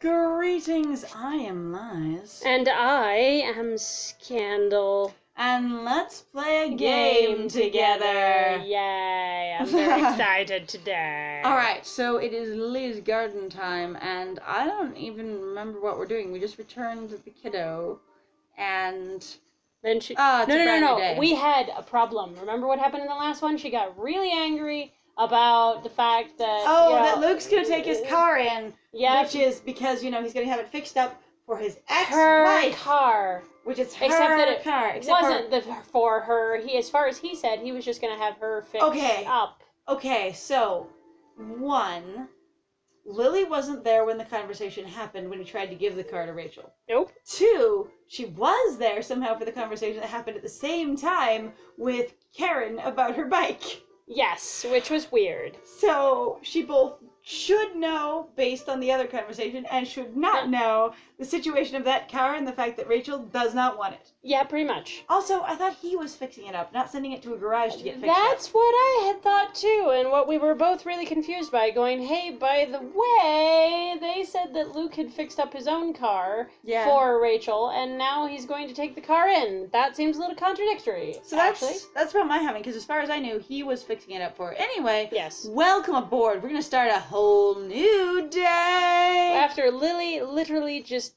Greetings, I am Lies. And I am Scandal. And let's play a game together. Yay, I'm very excited today. Alright, so it is Lily's garden time, and I don't even remember what we're doing. We just returned the kiddo, and... Then she... it's a brand new day. We had a problem. Remember what happened in the last one? She got really angry about the fact that... that Luke's gonna take his car in. Yeah. Which is because, he's gonna have it fixed up for his ex-wife. Her car. Which is her Except that it car. wasn't for her. As far as he said, he was just going to have her fixed up. Okay, so, 1, Lily wasn't there when the conversation happened when he tried to give the car to Rachel. Nope. 2, she was there somehow for the conversation that happened at the same time with Karen about her bike. Yes, which was weird. So, she both should know, based on the other conversation, and should not know the situation of that car and the fact that Rachel does not want it. Yeah, pretty much. Also, I thought he was fixing it up, not sending it to a garage to get fixed up. That's what I had thought too, and what we were both really confused by, going, hey, by the way, they said that Luke had fixed up his own car for Rachel, and now he's going to take the car in. That seems a little contradictory, so that's the problem I'm having, because as far as I knew, he was fixing it up for her. Anyway, yes. Welcome aboard. We're going to start a whole new day. After Lily literally just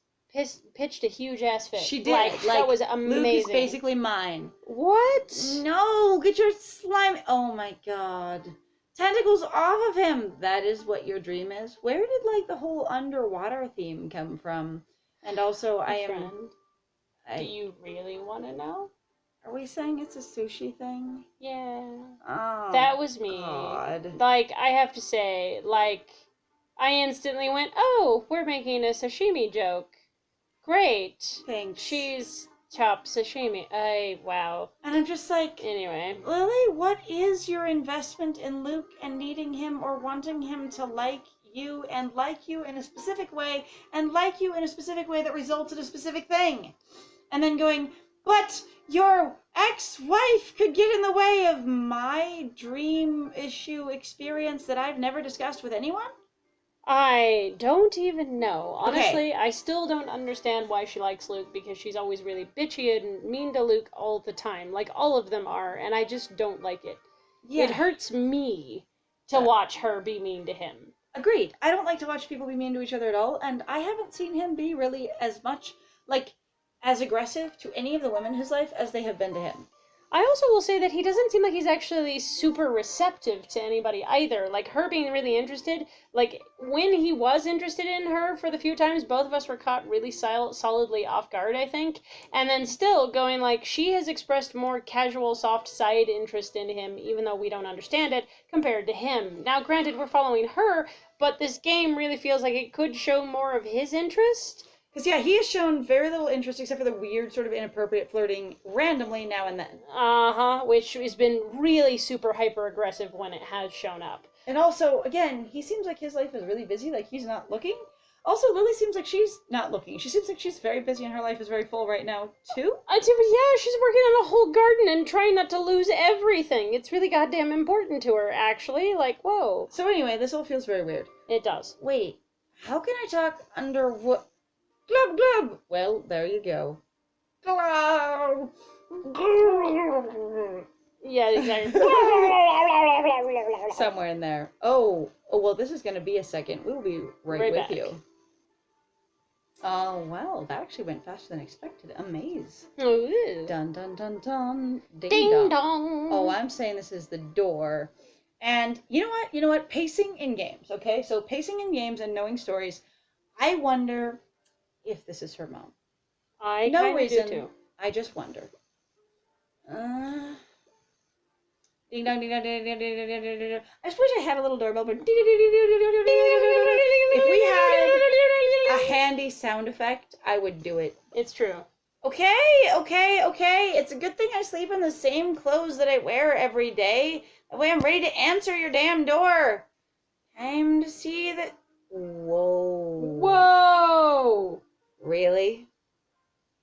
pitched a huge ass fit. She did. That was amazing. Luke is basically mine. What? No, get your slime. Oh my god. Tentacles off of him. That is what your dream is. Where did the whole underwater theme come from? And also, do you really want to know? Are we saying it's a sushi thing? Yeah. Oh, that was me. God. I have to say, I instantly went, oh, we're making a sashimi joke. Great. Thanks. Cheese chopped sashimi. Wow. And I'm just anyway. Lily, what is your investment in Luke and needing him or wanting him to like you and like you in a specific way and like you in a specific way that results in a specific thing? And then going, but your ex-wife could get in the way of my dream issue experience that I've never discussed with anyone? I don't even know. Honestly, I still don't understand why she likes Luke, because she's always really bitchy and mean to Luke all the time. All of them are, and I just don't like it. Yeah. It hurts me to watch her be mean to him. Agreed. I don't like to watch people be mean to each other at all, and I haven't seen him be really as much, as aggressive to any of the women in his life as they have been to him. I also will say that he doesn't seem like he's actually super receptive to anybody either. Her being really interested, when he was interested in her for the few times, both of us were caught really solidly off guard, I think. And then still going, she has expressed more casual, soft side interest in him, even though we don't understand it, compared to him. Now, granted, we're following her, but this game really feels like it could show more of his interest. Because, he has shown very little interest except for the weird sort of inappropriate flirting randomly now and then. Which has been really super hyper-aggressive when it has shown up. And also, again, he seems like his life is really busy, he's not looking. Also, Lily seems like she's not looking. She seems like she's very busy and her life is very full right now, too. Yeah, she's working on a whole garden and trying not to lose everything. It's really goddamn important to her, actually. Whoa. So anyway, this all feels very weird. It does. Wait, how can I talk under what... Glub, glub! Well, there you go. Glub! Yeah, exactly. Somewhere in there. Oh, well, this is going to be a second. We'll be right with back. you. Oh, well, that actually went faster than expected. Amaze. Ooh. Dun, dun, dun, dun. Ding dong. dong. Oh, I'm saying this is the door. And you know what? Pacing in games, okay? So pacing in games and knowing stories, I wonder if this is her mom. I no reason. Do too. I just wonder. Ding dong, ding dong, ding dong, ding dong, ding dong, ding dong. I just wish I had a little doorbell, but if we had a handy sound effect, I would do it. It's true. Okay. It's a good thing I sleep in the same clothes that I wear every day. That way I'm ready to answer your damn door. Time to see that. Whoa! Really?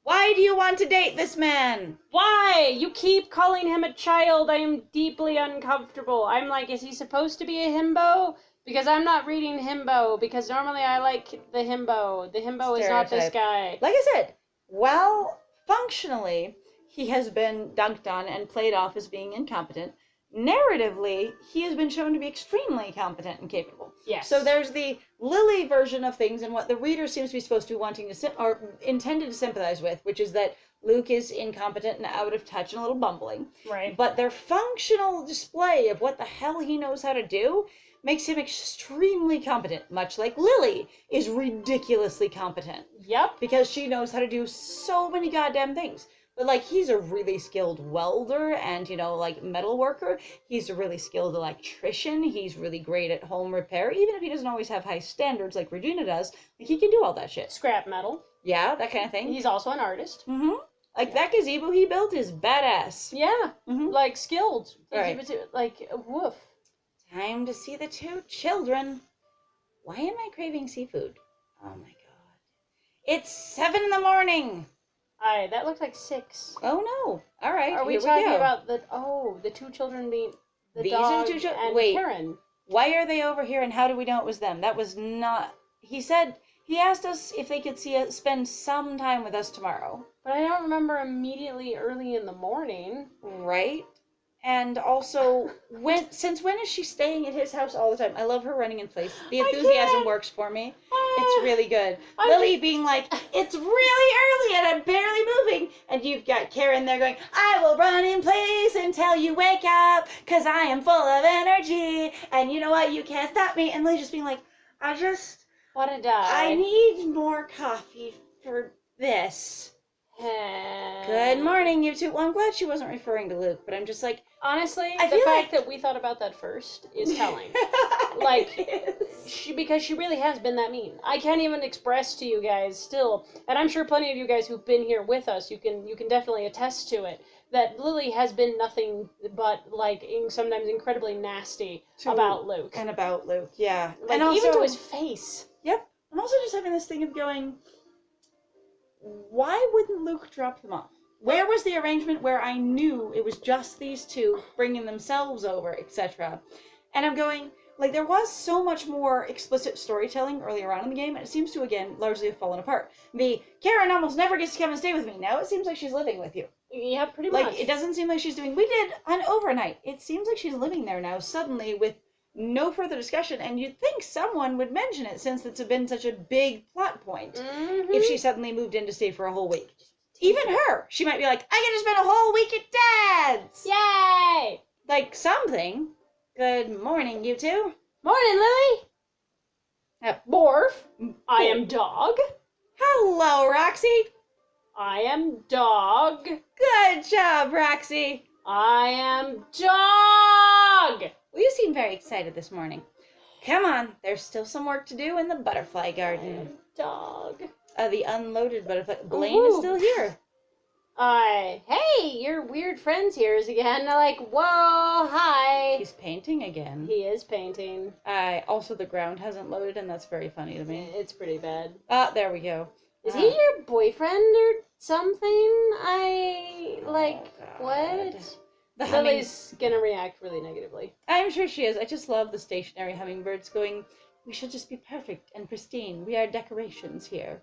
Why do you want to date this man? Why? You keep calling him a child. I am deeply uncomfortable. I'm is he supposed to be a himbo? Because I'm not reading himbo, because normally I like the himbo. The himbo is not this Stereotype. guy. Like I said, well, functionally, he has been dunked on and played off as being incompetent. Narratively, he has been shown to be extremely competent and capable. Yes. So there's the Lily version of things and what the reader seems to be supposed to be wanting to, or intended to sympathize with, which is that Luke is incompetent and out of touch and a little bumbling. Right. But their functional display of what the hell he knows how to do makes him extremely competent, much like Lily is ridiculously competent. Yep. Because she knows how to do so many goddamn things. But, like, he's a really skilled welder and, like, metal worker. He's a really skilled electrician. He's really great at home repair. Even if he doesn't always have high standards like Regina does, like, he can do all that shit. Scrap metal. Yeah, that kind of thing. He's also an artist. Mm-hmm. Like, that gazebo he built is badass. Yeah. Mm-hmm. Like, skilled. Right. Like, woof. Time to see the two children. Why am I craving seafood? Oh, my God. It's 7 a.m. Aye, that looked like 6. Oh, no. All right, Are we here talking go. about the two children being the These dog are the two children? and Wait. Karen? Why are they over here and how do we know it was them? That was not... He asked us if they could spend some time with us tomorrow. But I don't remember immediately early in the morning. Right? And also, when is she staying at his house all the time? I love her running in place. The enthusiasm works for me. It's really good. Lily being like, it's really early and I'm barely moving. And you've got Karen there going, I will run in place until you wake up because I am full of energy. And you know what? You can't stop me. And Lily just being like, What a die. I need more coffee for this. Good morning, you two. Well, I'm glad she wasn't referring to Luke, but I'm just like... Honestly, the fact that we thought about that first is telling. Like, because she really has been that mean. I can't even express to you guys still, and I'm sure plenty of you guys who've been here with us, you can definitely attest to it, that Lily has been nothing but, like, sometimes incredibly nasty about Luke. And about Luke, yeah. Like, and also, even to his face. Yep. I'm also just having this thing of going... Why wouldn't Luke drop them off? Where was the arrangement where I knew it was just these two bringing themselves over, etc.? And I'm going, like, there was so much more explicit storytelling earlier on in the game, and it seems to, again, largely have fallen apart. Karen almost never gets to come and stay with me. Now it seems like she's living with you. Yeah, pretty much. Like, it doesn't seem like she's doing... We did an overnight. It seems like she's living there now, suddenly, with no further discussion, and you'd think someone would mention it since it's been such a big plot point. Mm-hmm. If she suddenly moved in to stay for a whole week. Even her, she might be like, I get to spend a whole week at Dad's! Yay! Like, something. Good morning, you two. Morning, Lily! Morph. I am dog. Hello, Roxy. I am dog. Good job, Roxy. I am dog! Well, you seem very excited this morning. Come on, there's still some work to do in the butterfly garden. Dog. The unloaded butterfly. Blaine is still here. Hey, your weird friend's here again. Like, whoa, hi. He's painting again. He is painting. Also, the ground hasn't loaded, and that's very funny to me. It's pretty bad. There we go. Is he your boyfriend or something? What? Lily's gonna react really negatively. I'm sure she is. I just love the stationary hummingbirds going, we should just be perfect and pristine. We are decorations here.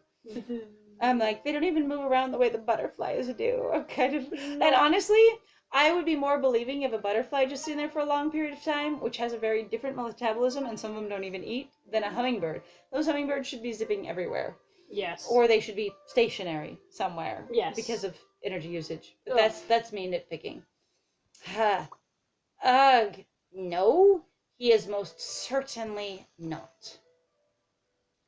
I'm like, they don't even move around the way the butterflies do. I'm kind of... And honestly, I would be more believing of a butterfly just sitting there for a long period of time, which has a very different metabolism, and some of them don't even eat, than a hummingbird. Those hummingbirds should be zipping everywhere. Yes. Or they should be stationary somewhere. Yes. Because of energy usage. But that's me nitpicking. Ugh. No, he is most certainly not.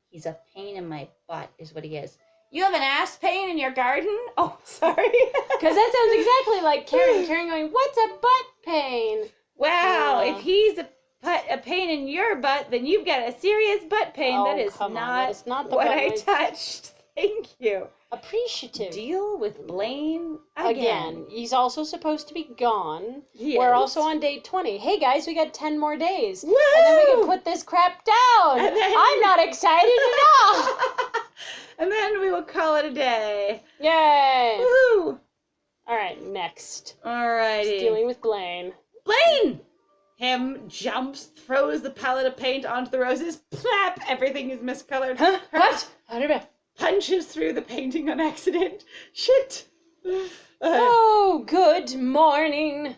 He's a pain in my butt, is what he is. You have an ass pain in your garden? Oh, sorry. Because that sounds exactly like Karen. Karen going, what's a butt pain? Wow, if he's a pain in your butt, then you've got a serious butt pain. That is not what I touched. Thank you. Appreciative. Deal with Blaine again. He's also supposed to be gone. We're also on day 20. Hey guys, we got 10 more days. Woo! And then we can put this crap down. I'm not excited at all. And then we will call it a day. Yay. Woohoo! Alright, next. Alrighty. Dealing with Blaine. Blaine! him, jumps, throws the palette of paint onto the roses, plap, everything is miscolored. Huh? Her What? I don't know. punches through the painting on accident. Shit. Oh, good morning.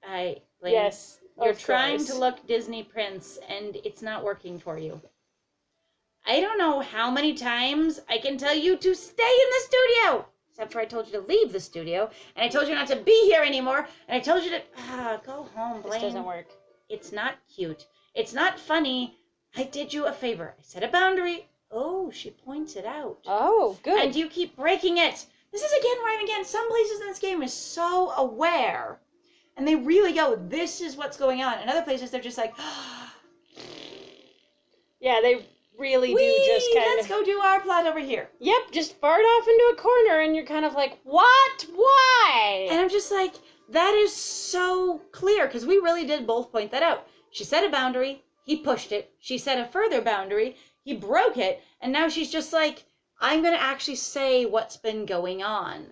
Blaine, Yes. you're of trying course. to look Disney Prince, and it's not working for you. I don't know how many times I can tell you to stay in the studio. Except for I told you to leave the studio, and I told you not to be here anymore, and I told you to go home, Blaine. This doesn't work. It's not cute. It's not funny. I did you a favor. I set a boundary. Oh, she points it out. Oh, good. And you keep breaking it. This is again, some places in this game is so aware. And they really go, this is what's going on. In other places, they're just like, yeah, they really do just kind let's of... go do our plot over here. Yep, just fart off into a corner, and you're kind of like, what? Why? And I'm just like, that is so clear, because we really did both point that out. She set a boundary, he pushed it. She set a further boundary, he broke it, and now she's just like, I'm going to actually say what's been going on.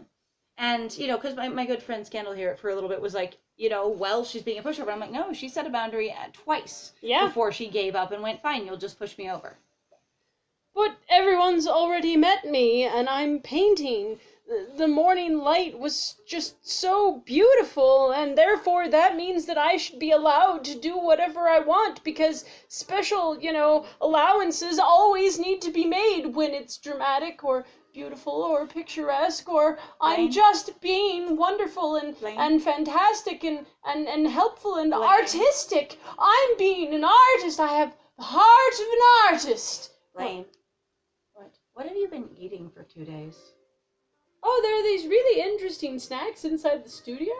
And, because my good friend Scandal here for a little bit was like, well, she's being a pushover. I'm like, no, she set a boundary twice before she gave up and went, fine, you'll just push me over. But everyone's already met me, and I'm painting. The morning light was just so beautiful, and therefore that means that I should be allowed to do whatever I want, because special, allowances always need to be made when it's dramatic or beautiful or picturesque, or Blaine? I'm just being wonderful and fantastic and helpful and Blaine? artistic. I'm being an artist. I have the heart of an artist. Blaine, what have you been eating for 2 days? Oh, there are these really interesting snacks inside the studio?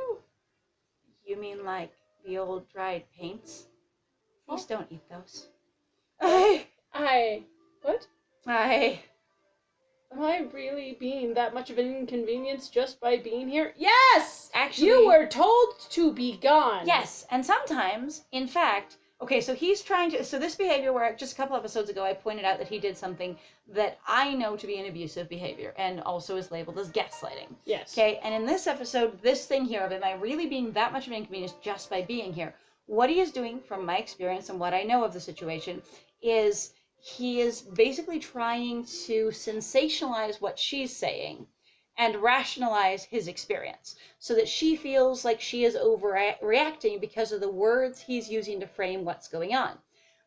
You mean like the old dried paints? Please don't eat those. What? I... Am I really being that much of an inconvenience just by being here? Yes! Actually... You were told to be gone. Yes, and sometimes, in fact... Okay, so he's trying to... So this behavior where just a couple episodes ago I pointed out that he did something that I know to be an abusive behavior and also is labeled as gaslighting. Yes. Okay, and in this episode, this thing here of am I really being that much of an inconvenience just by being here? What he is doing, from my experience and what I know of the situation, is he is basically trying to sensationalize what she's saying and rationalize his experience so that she feels like she is overreacting because of the words he's using to frame what's going on.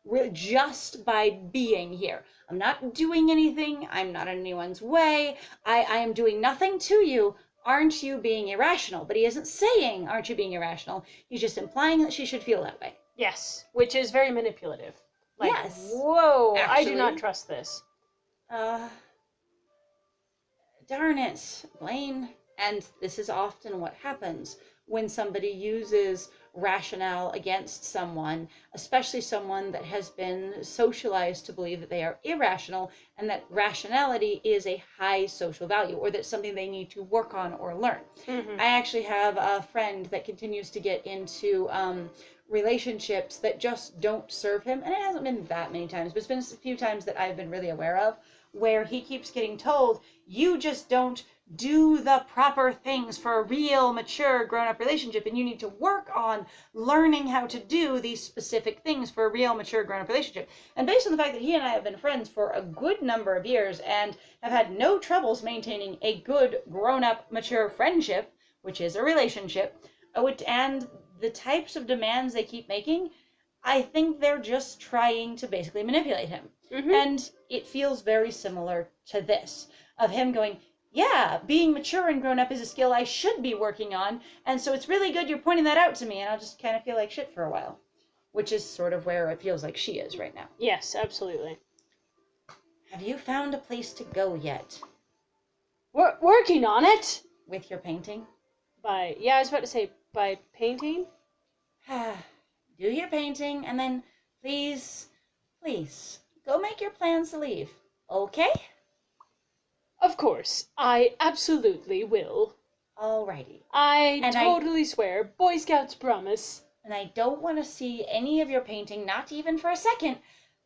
Really, just by being here. I'm not doing anything. I'm not in anyone's way. I am doing nothing to you. Aren't you being irrational? But he isn't saying, aren't you being irrational? He's just implying that she should feel that way. Yes, which is very manipulative. Like, yes. Whoa, actually, I do not trust this. Darn it, Blaine. And this is often what happens when somebody uses rationale against someone, especially someone that has been socialized to believe that they are irrational and that rationality is a high social value or that's something they need to work on or learn. Mm-hmm. I actually have a friend that continues to get into relationships that just don't serve him, and it hasn't been that many times, but it's been a few times that I've been really aware of, where he keeps getting told, you just don't do the proper things for a real, mature, grown-up relationship, and you need to work on learning how to do these specific things for a real, mature, grown-up relationship. And based on the fact that he and I have been friends for a good number of years and have had no troubles maintaining a good, grown-up, mature friendship, which is a relationship, and the types of demands they keep making, I think they're just trying to basically manipulate him. Mm-hmm. And it feels very similar to this, of him going, yeah, being mature and grown up is a skill I should be working on, and so it's really good you're pointing that out to me, and I'll just kind of feel like shit for a while. Which is sort of where it feels like she is right now. Yes, absolutely. Have you found a place to go yet? We're working on it! With your painting? I was about to say, by painting? Do your painting, and then please, go make your plans to leave. Okay? Of course, I absolutely will. Alrighty. I totally swear. Boy Scouts promise. And I don't want to see any of your painting, not even for a second,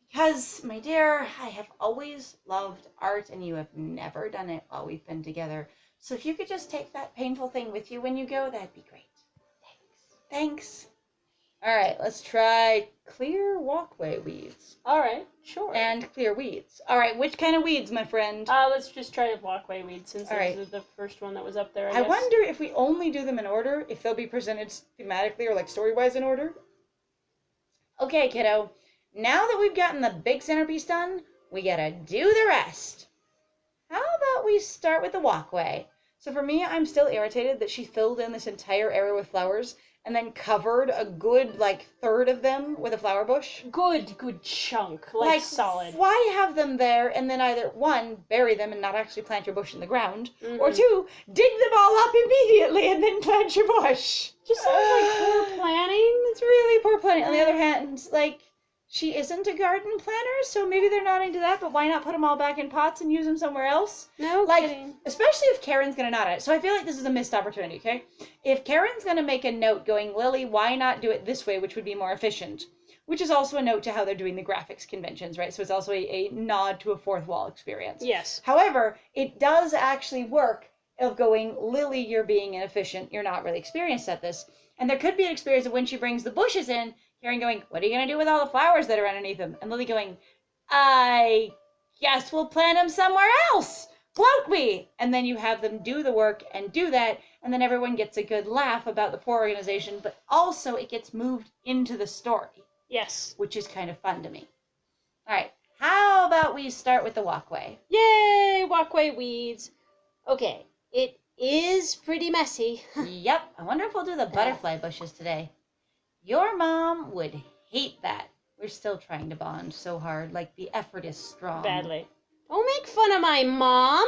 because, my dear, I have always loved art, and you have never done it while we've been together. So if you could just take that painful thing with you when you go, that'd be great. Thanks. All right, let's try clear walkway weeds. All right, sure. And clear weeds. All right, which kind of weeds, my friend? Let's just try walkway weeds since All this right. is the first one that was up there, I I guess. wonder if we only do them in order, if they'll be presented thematically or like story-wise in order. Okay, kiddo. Now that we've gotten the big centerpiece done, we gotta do the rest. How about we start with the walkway? So for me, I'm still irritated that she filled in this entire area with flowers and then covered a good, like, third of them with a flower bush. Good chunk. Like solid. Why have them there and then either, one, bury them and not actually plant your bush in the ground, Mm-hmm. or two, dig them all up immediately and then plant your bush? Just sounds like poor planning. It's really poor planning. On the other hand, like, she isn't a garden planner, so maybe they're not into that, but why not put them all back in pots and use them somewhere else? No kidding. Especially if Karen's gonna nod at it. So I feel like this is a missed opportunity, okay? If Karen's gonna make a note going, Lily, why not do it this way, which would be more efficient? Which is also a note to how they're doing the graphics conventions, right? So it's also a nod to a fourth wall experience. Yes. However, it does actually work of going, Lily, you're being inefficient. You're not really experienced at this. And there could be an experience of when she brings the bushes in, Karen going, what are you going to do with all the flowers that are underneath them? And Lily going, I guess we'll plant them somewhere else, won't we? And then you have them do the work and do that, and then everyone gets a good laugh about the poor organization, but also it gets moved into the story. Yes. Which is kind of fun to me. All right, how about we start with the walkway? Yay, walkway weeds. Okay, it is pretty messy. Yep, I wonder if we'll do the butterfly bushes today. Your mom would hate that. We're still trying to bond so hard, like the effort is strong. Badly. Don't make fun of my mom.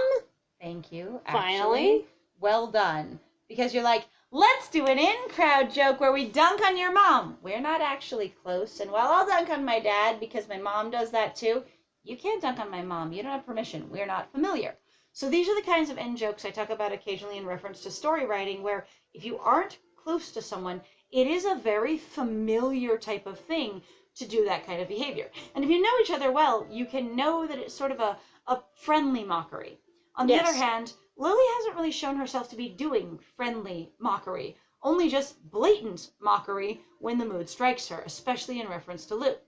Thank you. Finally. Actually, well done. Because you're like, let's do an in-crowd joke where we dunk on your mom. We're not actually close, and while I'll dunk on my dad because my mom does that too, you can't dunk on my mom. You don't have permission. We're not familiar. So these are the kinds of end jokes I talk about occasionally in reference to story writing, where if you aren't close to someone, it is a very familiar type of thing to do that kind of behavior. And if you know each other well, you can know that it's sort of a friendly mockery. On the other hand, Lily hasn't really shown herself to be doing friendly mockery, only just blatant mockery when the mood strikes her, especially in reference to Luke.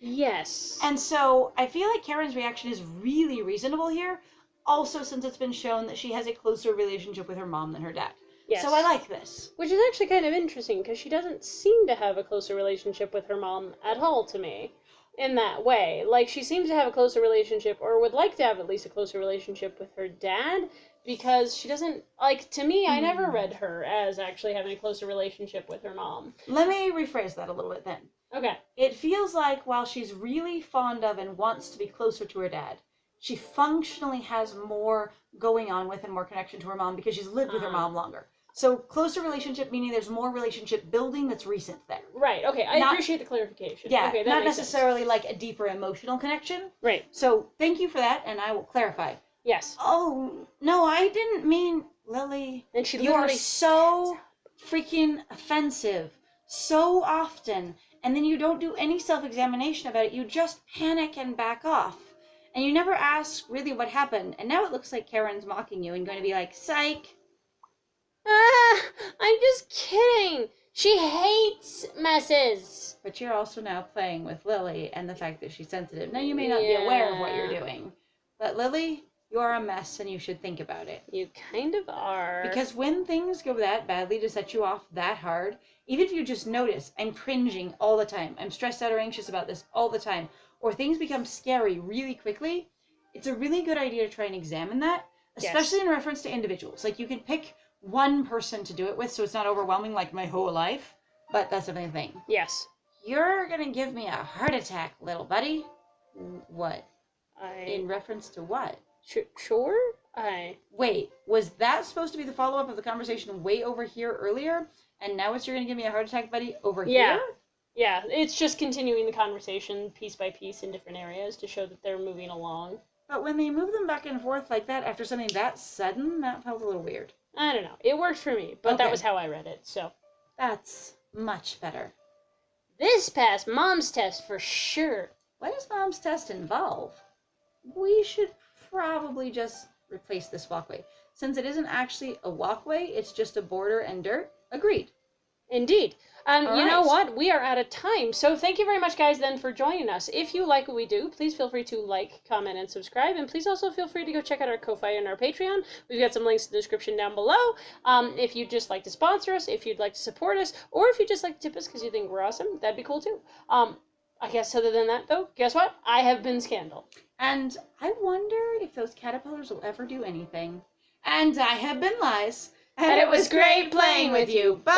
Yes. And so I feel like Karen's reaction is really reasonable here, also since it's been shown that she has a closer relationship with her mom than her dad. Yes. So I like this. Which is actually kind of interesting, because she doesn't seem to have a closer relationship with her mom at all to me, in that way. Like, she seems to have a closer relationship, or would like to have at least a closer relationship with her dad, because she doesn't, like, to me, I never read her as actually having a closer relationship with her mom. Let me rephrase that a little bit then. Okay. It feels like while she's really fond of and wants to be closer to her dad, she functionally has more going on with and more connection to her mom because she's lived with her mom longer. So closer relationship meaning there's more relationship building that's recent there. Right, okay, I appreciate the clarification. Yeah, okay, that not makes necessarily sense. like a deeper emotional connection. Right. So thank you for that, and I will clarify. Yes. Oh, no, I didn't mean, Lily. And she You are literally so freaking offensive so often, and then you don't do any self-examination about it. You just panic and back off. And you never ask really what happened. And now it looks like Karen's mocking you and going to be like, psych. I'm just kidding. She hates messes. But you're also now playing with Lily and the fact that she's sensitive. Now you may not be aware of what you're doing. But Lily, you're a mess and you should think about it. You kind of are. Because when things go that badly to set you off that hard, even if you just notice, I'm cringing all the time, I'm stressed out or anxious about this all the time, or things become scary really quickly, it's a really good idea to try and examine that, especially in reference to individuals. Like, you can pick one person to do it with so it's not overwhelming like my whole life, but that's definitely a thing. Yes. You're gonna give me a heart attack, little buddy. What? In reference to what? Sure? Wait, was that supposed to be the follow-up of the conversation way over here earlier? And now it's you're gonna give me a heart attack, buddy, over here? Yeah, it's just continuing the conversation piece by piece in different areas to show that they're moving along. But when they move them back and forth like that after something that sudden, that felt a little weird. I don't know. It worked for me, but that was how I read it, so. That's much better. This passed Mom's test for sure. What does Mom's test involve? We should probably just replace this walkway. Since it isn't actually a walkway, it's just a border and dirt. Agreed. Indeed. All You know right. what? We are out of time. So thank you very much, guys, then, for joining us. If you like what we do, please feel free to like, comment, and subscribe. And please also feel free to go check out our Ko-Fi and our Patreon. We've got some links in the description down below. If you'd just like to sponsor us, if you'd like to support us, or if you'd just like to tip us because you think we're awesome, that'd be cool too. I guess other than that, though, guess what? I have been Scandal. And I wondered if those caterpillars will ever do anything. And I have been Lies. And it was great playing with you. Bye!